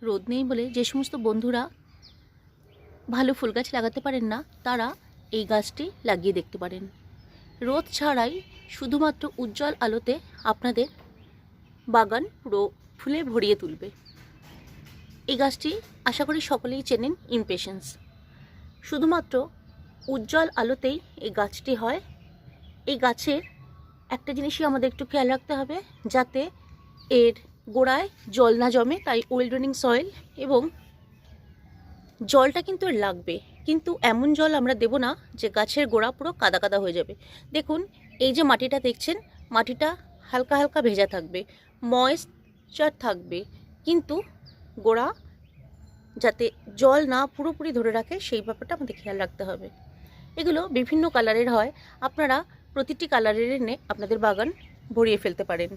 রোদ নেই বলে যে সমস্ত বন্ধুরা ভালো ফুল গাছ লাগাতে পারেন না, তারা এই গাছটি লাগিয়ে দেখতে পারেন। রোদ ছাড়াই শুধুমাত্র উজ্জ্বল আলোতে আপনাদের বাগান পুরো ফুলে ভরিয়ে তুলবে। এই গাছটি আশা করি সকলেই চেনেন, ইমপেশেন্স। শুধুমাত্র উজ্জ্বল আলোতেই এই গাছটি হয়। এই গাছের একটা জিনিসই আমাদের একটু খেয়াল রাখতে হবে, যাতে এর গোড়ায় জল না জমে, তাই ওয়েল ড্রেনিং সয়েল, এবং জলটা কিন্তু এর লাগবে, কিন্তু এমন জল আমরা দেব না যে গাছের গোড়া পুরো কাদা কাদা হয়ে যাবে। দেখুন, এই যে মাটিটা দেখছেন, মাটিটা হালকা হালকা ভেজা থাকবে, ময়েশ্চার থাকবে, কিন্তু গোড়া যাতে জল না পুরোপুরি ধরে রাখে সেই ব্যাপারটা আমাদের খেয়াল রাখতে হবে। এগুলো বিভিন্ন কালারের হয়, আপনারা প্রতিটি কালারের এনে আপনাদের বাগান ভরিয়ে ফেলতে পারেন।